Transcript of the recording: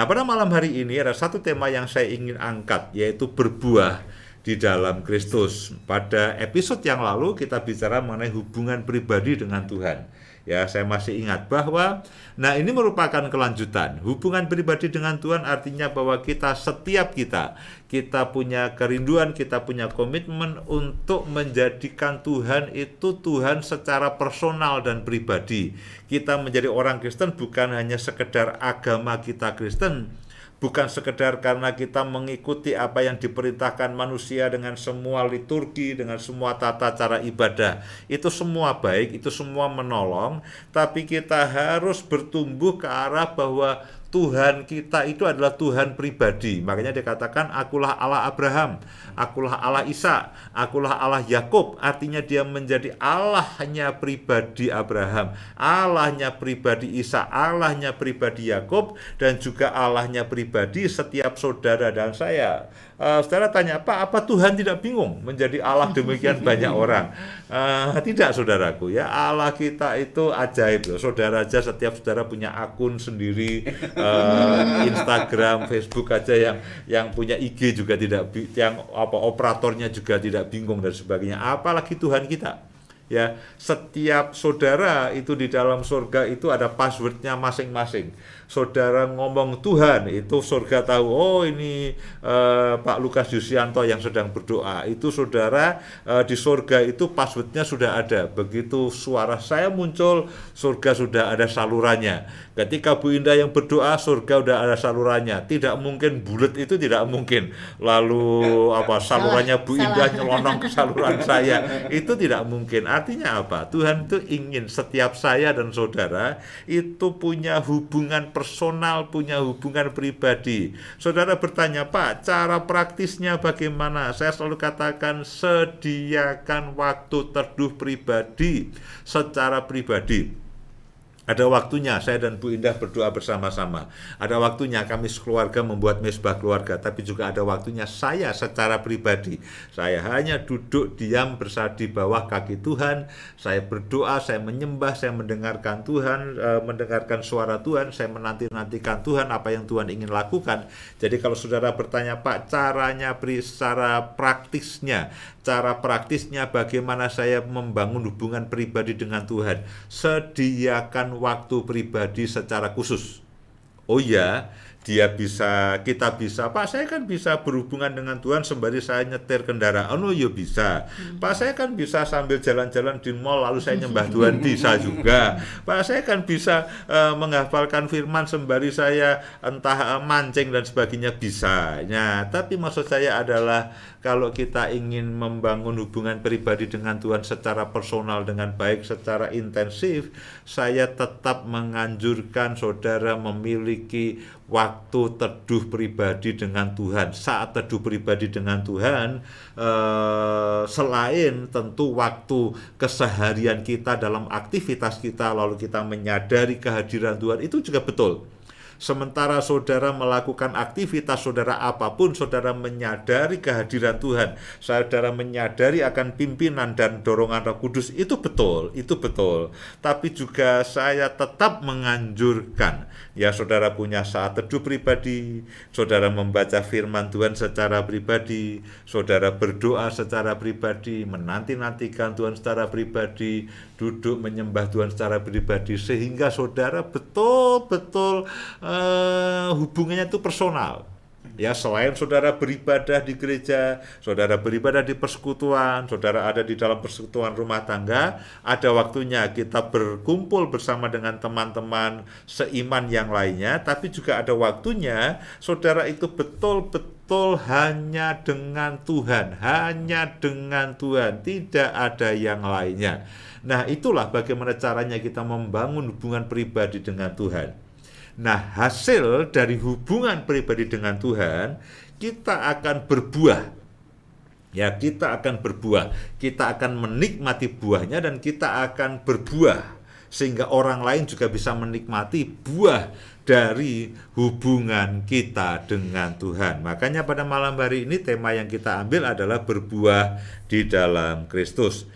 Nah, pada malam hari ini ada satu tema yang saya ingin angkat, yaitu berbuah di dalam Kristus. Pada episode yang lalu kita bicara mengenai hubungan pribadi dengan Tuhan. Ya, saya masih ingat bahwa ini merupakan kelanjutan. Hubungan pribadi dengan Tuhan artinya bahwa setiap kita punya kerinduan, kita punya komitmen untuk menjadikan Tuhan itu Tuhan secara personal dan pribadi. Kita menjadi orang Kristen bukan hanya sekedar agama kita Kristen, bukan sekedar karena kita mengikuti apa yang diperintahkan manusia dengan semua liturgi, dengan semua tata cara ibadah. Itu semua baik, itu semua menolong, tapi kita harus bertumbuh ke arah bahwa Tuhan kita itu adalah Tuhan pribadi. Makanya dikatakan, akulah Allah Abraham, akulah Allah Ishak, akulah Allah Yakub. Artinya dia menjadi Allahnya pribadi Abraham, Allahnya pribadi Ishak, Allahnya pribadi Yakub, dan juga Allahnya pribadi setiap saudara dan saya. Saudara tanya, apa Tuhan tidak bingung menjadi Allah demikian banyak orang? Tidak, saudaraku, ya, Allah kita itu ajaib loh. Saudara aja, setiap saudara punya akun sendiri, Instagram, Facebook aja, yang punya IG juga tidak, yang operatornya juga tidak bingung dan sebagainya. Apalagi Tuhan kita. Ya, setiap saudara itu di dalam surga itu ada passwordnya masing-masing. Saudara ngomong Tuhan, itu surga tahu, oh ini Pak Lukas Yusianto yang sedang berdoa. Itu saudara di surga itu passwordnya sudah ada. Begitu suara saya muncul, surga sudah ada salurannya. Ketika Bu Indah yang berdoa, surga sudah ada salurannya. Tidak mungkin bulat, itu tidak mungkin. Lalu salurannya Bu Indah nyelonong ke saluran saya. Itu tidak mungkin. Artinya apa? Tuhan itu ingin setiap saya dan saudara itu punya hubungan personal, punya hubungan pribadi. Saudara bertanya, Pak, cara praktisnya bagaimana? Saya selalu katakan, sediakan waktu teduh pribadi secara pribadi. Ada waktunya saya dan Bu Indah berdoa bersama-sama. Ada waktunya kami sekeluarga membuat mesbah keluarga. Tapi juga ada waktunya saya secara pribadi. Saya hanya duduk diam bersama di bawah kaki Tuhan. Saya berdoa, saya menyembah, saya mendengarkan Tuhan, mendengarkan suara Tuhan. Saya menanti-nantikan Tuhan apa yang Tuhan ingin lakukan. Jadi kalau saudara bertanya, Pak, secara praktisnya bagaimana saya membangun hubungan pribadi dengan Tuhan? Sediakan waktu pribadi secara khusus. Oh ya, kita bisa, Pak, saya kan bisa berhubungan dengan Tuhan sembari saya nyetir kendaraan. Oh ya bisa. Pak, saya kan bisa sambil jalan-jalan di mall lalu saya nyembah Tuhan, bisa juga. Pak, saya kan bisa menghafalkan firman sembari saya entah mancing dan sebagainya, bisa. Nah, tapi maksud saya adalah kalau kita ingin membangun hubungan pribadi dengan Tuhan secara personal dengan baik, secara intensif, saya tetap menganjurkan saudara memiliki waktu teduh pribadi dengan Tuhan. Saat teduh pribadi dengan Tuhan, selain tentu waktu keseharian kita dalam aktivitas kita, lalu kita menyadari kehadiran Tuhan, itu juga betul. Sementara saudara melakukan aktivitas saudara apapun, saudara menyadari kehadiran Tuhan, saudara menyadari akan pimpinan dan dorongan Roh Kudus, itu betul. Tapi juga saya tetap menganjurkan, ya, saudara punya saat teduh pribadi, saudara membaca firman Tuhan secara pribadi, saudara berdoa secara pribadi, menanti-nantikan Tuhan secara pribadi, duduk menyembah Tuhan secara pribadi, sehingga saudara betul-betul hubungannya itu personal. Ya, selain saudara beribadah di gereja, saudara beribadah di persekutuan, saudara ada di dalam persekutuan rumah tangga, ada waktunya kita berkumpul bersama dengan teman-teman seiman yang lainnya, tapi juga ada waktunya saudara itu betul-betul hanya dengan Tuhan, tidak ada yang lainnya. Nah, itulah bagaimana caranya kita membangun hubungan pribadi dengan Tuhan. Nah, hasil dari hubungan pribadi dengan Tuhan, kita akan berbuah. Ya, kita akan berbuah. Kita akan menikmati buahnya dan kita akan berbuah. Sehingga orang lain juga bisa menikmati buah dari hubungan kita dengan Tuhan. Makanya pada malam hari ini tema yang kita ambil adalah berbuah di dalam Kristus.